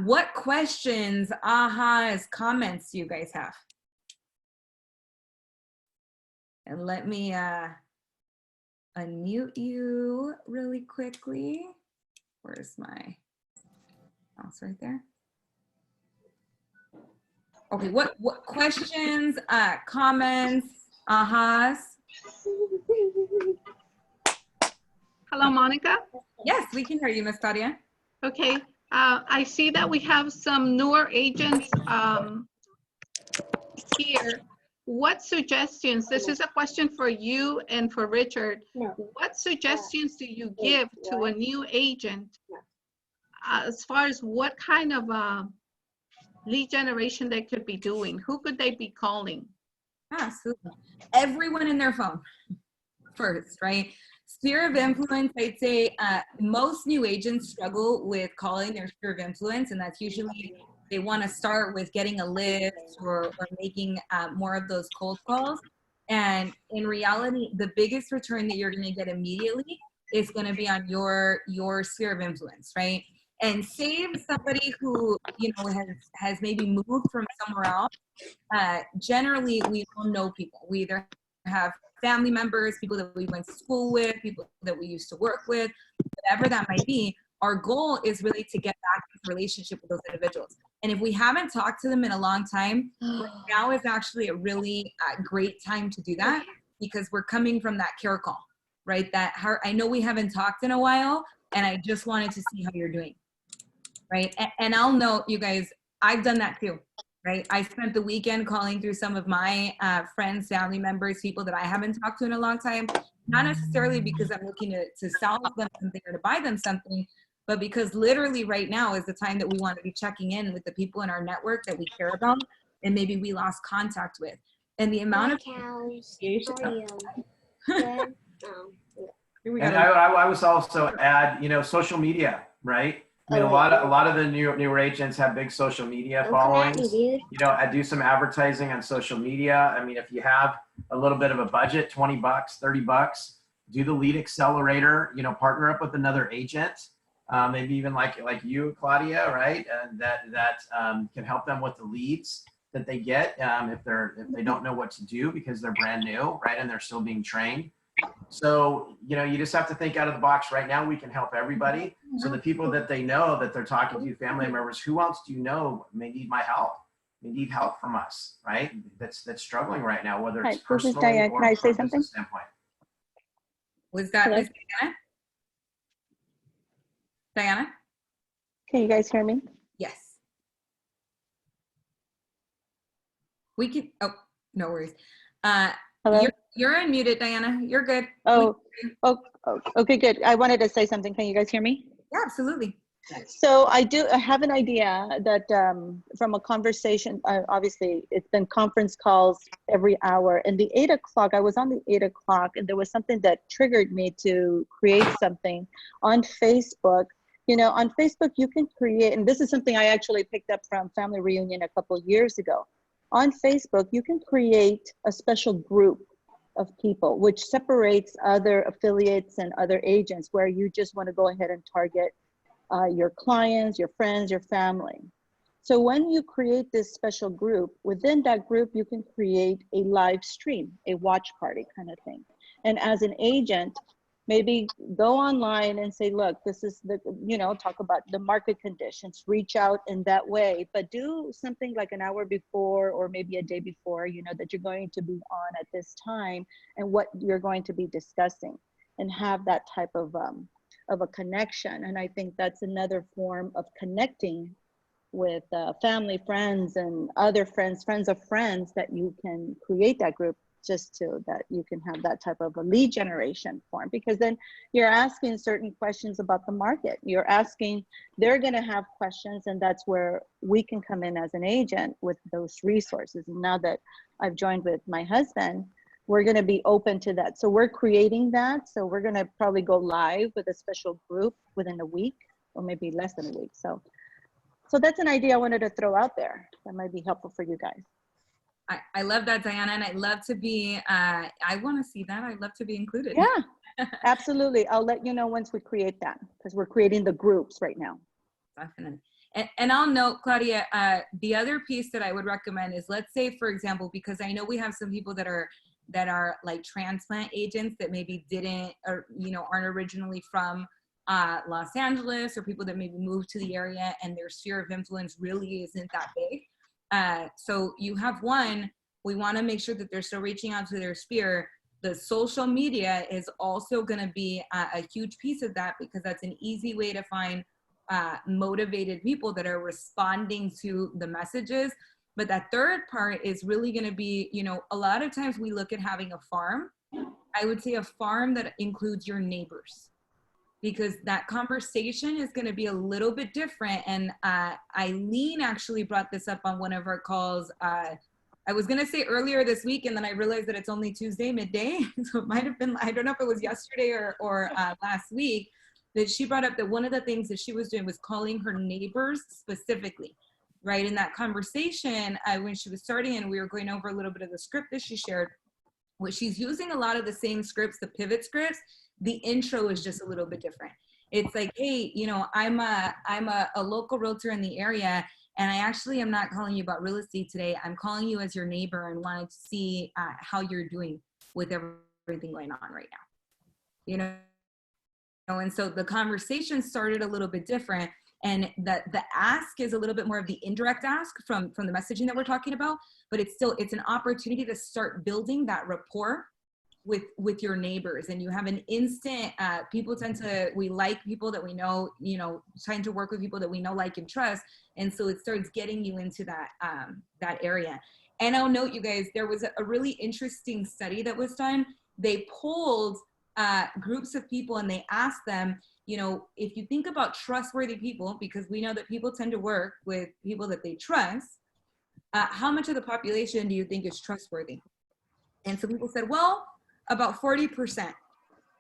What questions, ahas, comments do you guys have? And let me unmute you really quickly. Where's my mouse? Right there. Okay, what questions, comments, ahas? Hello, Monica. Yes, we can hear you, Miss Claudia. Okay, I see that we have some newer agents here. What suggestions, this is a question for you and for Richard. What suggestions do you give to a new agent as far as what kind of lead generation they could be doing? Who could they be calling? Absolutely. Everyone in their phone first, right? Sphere of influence, I'd say most new agents struggle with calling their sphere of influence, and that's usually they want to start with getting a list or making more of those cold calls. And in reality, the biggest return that you're going to get immediately is going to be on your sphere of influence, right? And save somebody who, you know, has maybe moved from somewhere else. Generally, we don't know people. We either have family members, people that we went to school with, people that we used to work with, whatever that might be. Our goal is really to get back into relationship with those individuals. And if we haven't talked to them in a long time, now is actually a really great time to do that, because we're coming from that care call, right? That I know we haven't talked in a while, and I just wanted to see how you're doing, right? And I'll note, you guys, I've done that too, right? I spent the weekend calling through some of my friends, family members, people that I haven't talked to in a long time, not necessarily because I'm looking to sell them something or to buy them something, but because literally right now is the time that we want to be checking in with the people in our network that we care about and maybe we lost contact with. And the amount of appreciation. And I was also add, you know, social media, right? I mean, a lot of the newer agents have big social media followings. You know, I do some advertising on social media. I mean, if you have a little bit of a budget, 20 bucks, 30 bucks, do the lead accelerator, you know, partner up with another agent. Maybe even like you, Claudia, right? And that can help them with the leads that they get if they don't know what to do because they're brand new, right? And they're still being trained. So, you know, you just have to think out of the box. Right now, we can help everybody. So the people that they know that they're talking to, family members, who else do you know may need my help? They need help from us, right? That's struggling right now, whether it's personally or from a business standpoint. Was that Miss Diana? Diana? Can you guys hear me? Yes. We can, oh, no worries. Hello? You're unmuted, Diana. You're good. Oh, okay, good. I wanted to say something. Can you guys hear me? Yeah, absolutely. So I have an idea that from a conversation, obviously it's been conference calls every hour, and the 8 o'clock, I was on the 8 o'clock and there was something that triggered me to create something on Facebook. You know, on Facebook you can create, and this is something I actually picked up from Family Reunion a couple of years ago. On Facebook, you can create a special group of people, which separates other affiliates and other agents, where you just want to go ahead and target your clients, your friends, your family. So when you create this special group, within that group, you can create a live stream, a watch party kind of thing. And as an agent, maybe go online and say, look, this is the, you know, talk about the market conditions, reach out in that way, but do something like an hour before or maybe a day before, you know, that you're going to be on at this time and what you're going to be discussing, and have that type of of a connection. And I think that's another form of connecting with family, friends, and other friends, friends of friends, that you can create that group just so that you can have that type of a lead generation form, because then you're asking certain questions about the market. You're asking, they're going to have questions, and that's where we can come in as an agent with those resources. And now that I've joined with my husband, we're going to be open to that. So we're creating that. So we're going to probably go live with a special group within a week, or maybe less than a week. So that's an idea I wanted to throw out there that might be helpful for you guys. I love that, Diana, and I'd love to be, I want to see that. I'd love to be included. Yeah, absolutely. I'll let you know once we create that, because we're creating the groups right now. Definitely. And I'll note, Claudia, the other piece that I would recommend is, let's say, for example, because I know we have some people that are like transplant agents that maybe didn't, or, you know, aren't originally from Los Angeles, or people that maybe moved to the area and their sphere of influence really isn't that big. So you have one, we want to make sure that they're still reaching out to their sphere. The social media is also going to be a huge piece of that, because that's an easy way to find motivated people that are responding to the messages. But that third part is really going to be, you know, a lot of times we look at having a farm. I would say a farm that includes your neighbors, because that conversation is going to be a little bit different. And Eileen actually brought this up on one of our calls. I was going to say earlier this week, and then I realized that it's only Tuesday midday. So it might have been, I don't know if it was yesterday or last week, that she brought up that one of the things that she was doing was calling her neighbors specifically, right? In that conversation, when she was starting and we were going over a little bit of the script that she shared, what she's using a lot of the same scripts, the pivot scripts. The intro is just a little bit different. It's like, hey, you know, I'm a local realtor in the area, and I actually am not calling you about real estate today. I'm calling you as your neighbor and wanted to see how you're doing with everything going on right now. You know, and so the conversation started a little bit different, and the ask is a little bit more of the indirect ask from the messaging that we're talking about, but it's an opportunity to start building that rapport with your neighbors. And you have an instant, people we like people that we know, you know, trying to work with people that we know, like, and trust. And so it starts getting you into that area. And I'll note, you guys, there was a really interesting study that was done. They polled groups of people and they asked them, you know, if you think about trustworthy people, because we know that people tend to work with people that they trust, how much of the population do you think is trustworthy? And so people said, well, about 40%.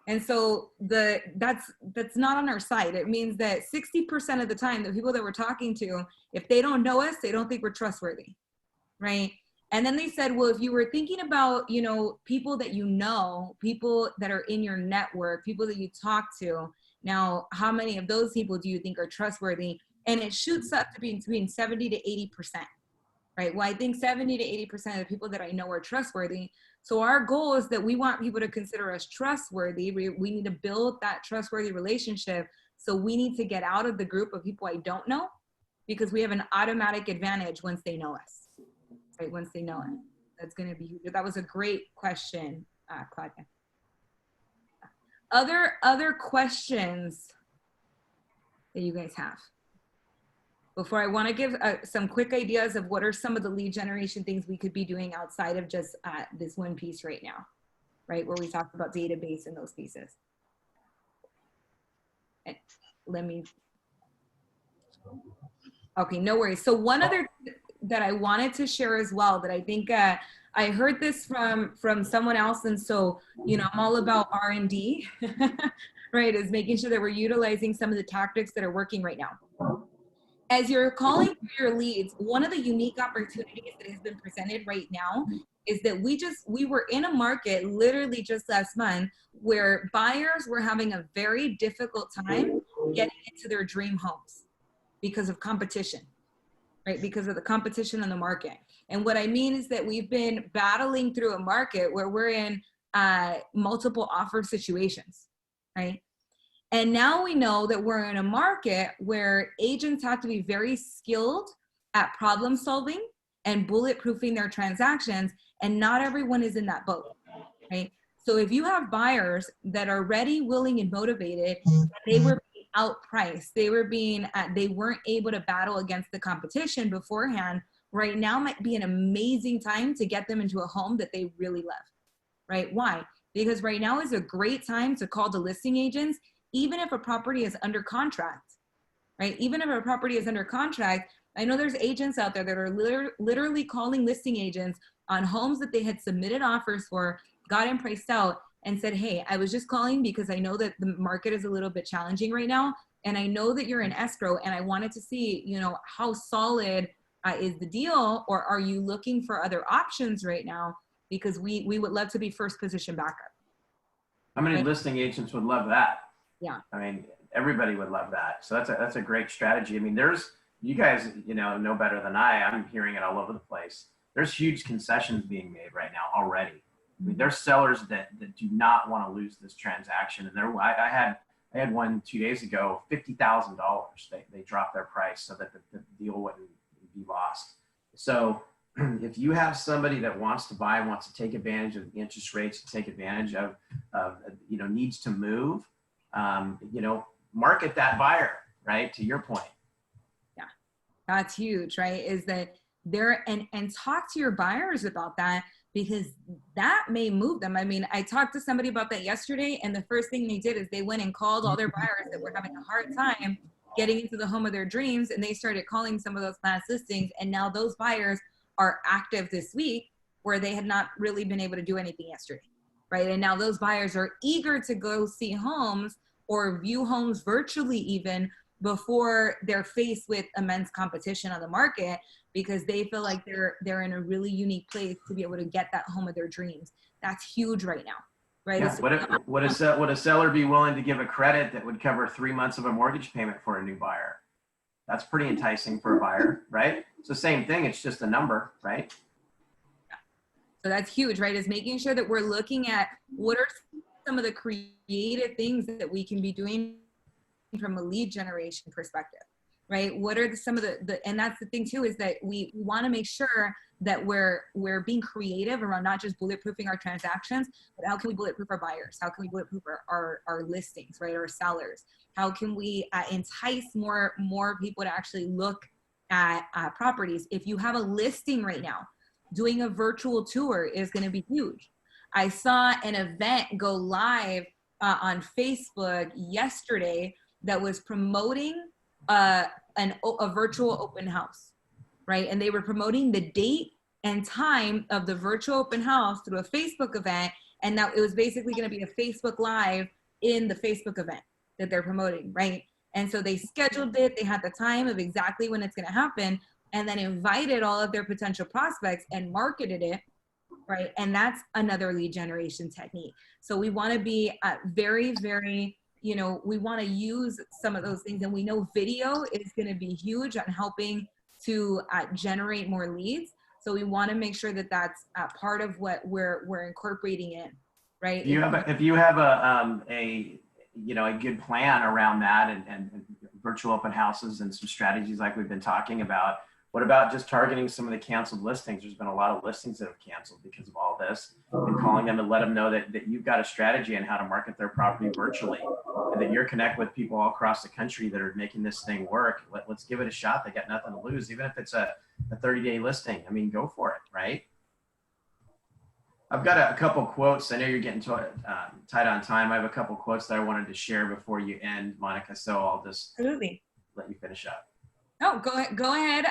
And so that's not on our side. It means that 60% of the time, the people that we're talking to, if they don't know us, they don't think we're trustworthy, right? And then they said, well, if you were thinking about, you know, people that you know, people that are in your network, people that you talk to, now, how many of those people do you think are trustworthy? And it shoots up to between 70 to 80%, right? Well, I think 70 to 80% of the people that I know are trustworthy. So our goal is that we want people to consider us trustworthy. We need to build that trustworthy relationship. So we need to get out of the group of people I don't know, because we have an automatic advantage once they know us, right? Once they know it, that's going to be huge. That was a great question, Claudia. Other questions that you guys have? Before, I want to give some quick ideas of what are some of the lead generation things we could be doing outside of just this one piece right now, right? Where we talked about database and those pieces. And okay, no worries. So one other that I wanted to share as well, that I think I heard this from someone else. And so, you know, I'm all about R&D, right? Is making sure that we're utilizing some of the tactics that are working right now. As you're calling for your leads, one of the unique opportunities that has been presented right now is that we were in a market literally just last month where buyers were having a very difficult time getting into their dream homes because of competition, right? Because of the competition in the market. And what I mean is that we've been battling through a market where we're in multiple offer situations, right? And now we know that we're in a market where agents have to be very skilled at problem solving and bulletproofing their transactions, and not everyone is in that boat, right? So if you have buyers that are ready, willing, and motivated, they were being outpriced. They weren't able to battle against the competition beforehand. Right now might be an amazing time to get them into a home that they really love, right? Why? Because right now is a great time to call the listing agents, even if a property is under contract, right? Even if a property is under contract, I know there's agents out there that are literally calling listing agents on homes that they had submitted offers for, got them priced out, and said, hey, I was just calling because I know that the market is a little bit challenging right now, and I know that you're in escrow, and I wanted to see, you know, how solid is the deal, or are you looking for other options right now? Because we would love to be first position backup. How many Right. listing agents would love that? Yeah. I mean, everybody would love that. So that's a great strategy. I mean, you guys, you know better than I'm hearing it all over the place. There's huge concessions being made right now already. I mean, there's sellers that do not want to lose this transaction. And I had one 2 days ago, $50,000. They dropped their price so that the deal wouldn't be lost. So if you have somebody that wants to buy, wants to take advantage of the interest rates, to take advantage of you know, needs to move, you know, market that buyer, right? To your point. Yeah, that's huge, right? Is that and talk to your buyers about that, because that may move them. I mean, I talked to somebody about that yesterday, and the first thing they did is they went and called all their buyers that were having a hard time getting into the home of their dreams, and they started calling some of those past listings, and now those buyers are active this week where they had not really been able to do anything yesterday, right? And now those buyers are eager to go see homes or view homes virtually even before they're faced with immense competition on the market, because they feel like they're in a really unique place to be able to get that home of their dreams. That's huge right now, right? Yeah. Would a seller be willing to give a credit that would cover 3 months of a mortgage payment for a new buyer? That's pretty enticing for a buyer, right? It's the same thing. It's just a number, right? So that's huge, right? Is making sure that we're looking at what are some of the creative things that we can be doing from a lead generation perspective, right? What are some of the and that's the thing too, is that we want to make sure that we're being creative around not just bulletproofing our transactions, but how can we bulletproof our buyers? How can we bulletproof our listings, right? Our sellers? How can we entice more people to actually look at properties? If you have a listing right now, doing a virtual tour is going to be huge. I saw an event go live on Facebook yesterday that was promoting a virtual open house, right? And they were promoting the date and time of the virtual open house through a Facebook event. And now it was basically going to be a Facebook Live in the Facebook event that they're promoting, right? And so they scheduled it. They had the time of exactly when it's going to happen, and then invited all of their potential prospects and marketed it, right? And that's another lead generation technique. So we want to be very, very, you know, we want to use some of those things. And we know video is going to be huge on helping to generate more leads. So we want to make sure that that's part of what we're incorporating in, right? If you have a you know, a good plan around that and virtual open houses and some strategies like we've been talking about, what about just targeting some of the canceled listings? There's been a lot of listings that have canceled because of all this, and calling them to let them know that you've got a strategy on how to market their property virtually, and that you're connecting with people all across the country that are making this thing work. Let's give it a shot. They got nothing to lose, even if it's a 30-day listing. I mean, go for it, right? I've got a couple quotes. I know you're getting tight on time. I have a couple quotes that I wanted to share before you end, Monica. So I'll just Absolutely let you finish up. No, go ahead.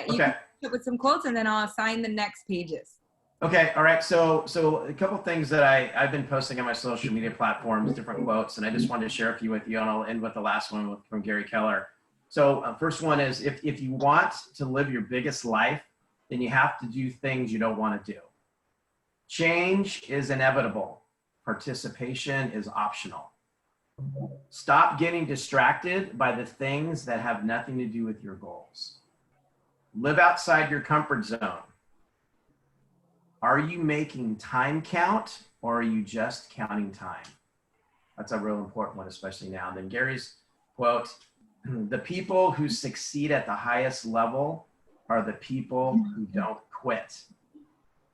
You Okay. can put with some quotes, and then I'll assign the next pages. Okay. All right. So a couple things that I've been posting on my social media platforms, different quotes, and I just wanted to share a few with you, and I'll end with the last one from Gary Keller. So first one is, if you want to live your biggest life, then you have to do things you don't want to do. Change is inevitable. Participation is optional. Stop getting distracted by the things that have nothing to do with your goals. Live outside your comfort zone. Are you making time count, or are you just counting time? That's a real important one, especially now. And then Gary's quote, the people who succeed at the highest level are the people who don't quit.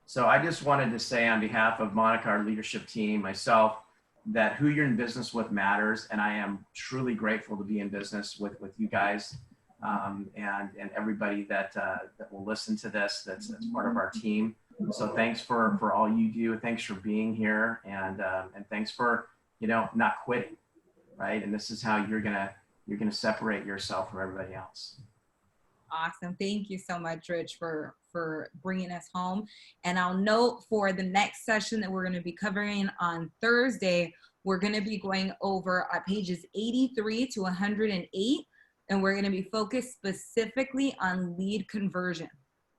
So I just wanted to say on behalf of Monica, our leadership team, myself, that who you're in business with matters. And I am truly grateful to be in business with you guys and everybody that will listen to this, that's part of our team. So thanks for all you do. Thanks for being here, and thanks for, you know, not quitting, right? And this is how you're gonna separate yourself from everybody else. Awesome. Thank you so much, Rich, for bringing us home. And I'll note for the next session that we're going to be covering on Thursday, we're going to be going over pages 83 to 108, and we're going to be focused specifically on lead conversion,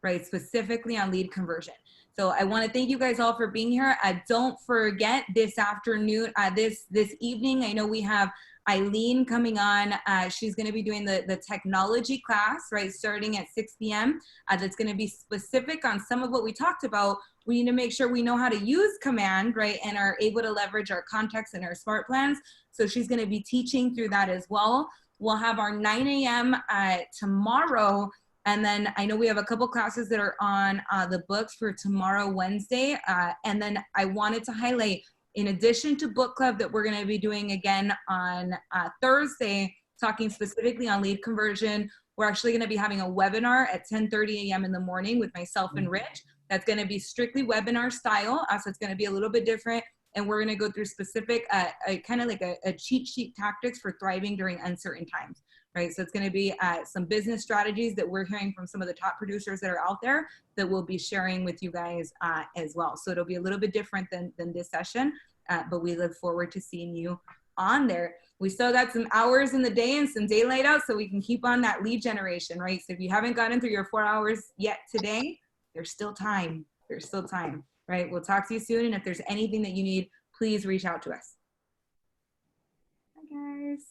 right? Specifically on lead conversion. So I want to thank you guys all for being here. Don't forget this afternoon, this evening, I know we have Eileen coming on. She's going to be doing the technology class, right, starting at 6 p.m. That's going to be specific on some of what we talked about. We need to make sure we know how to use command, right, and are able to leverage our contacts and our smart plans. So she's going to be teaching through that as well. We'll have our 9 a.m. Tomorrow. And then I know we have a couple classes that are on the books for tomorrow, Wednesday. And then I wanted to highlight, in addition to book club that we're going to be doing again on Thursday, talking specifically on lead conversion, we're actually going to be having a webinar at 10:30 a.m. in the morning with myself and Rich. That's going to be strictly webinar style. So it's going to be a little bit different. And we're going to go through specific, kind of like a cheat sheet tactics for thriving during uncertain times, right? So it's going to be some business strategies that we're hearing from some of the top producers that are out there that we'll be sharing with you guys as well. So it'll be a little bit different than this session, but we look forward to seeing you on there. We still got some hours in the day and some daylight out, so we can keep on that lead generation, right? So if you haven't gotten through your 4 hours yet today, there's still time. There's still time, right? We'll talk to you soon. And if there's anything that you need, please reach out to us. Bye, guys.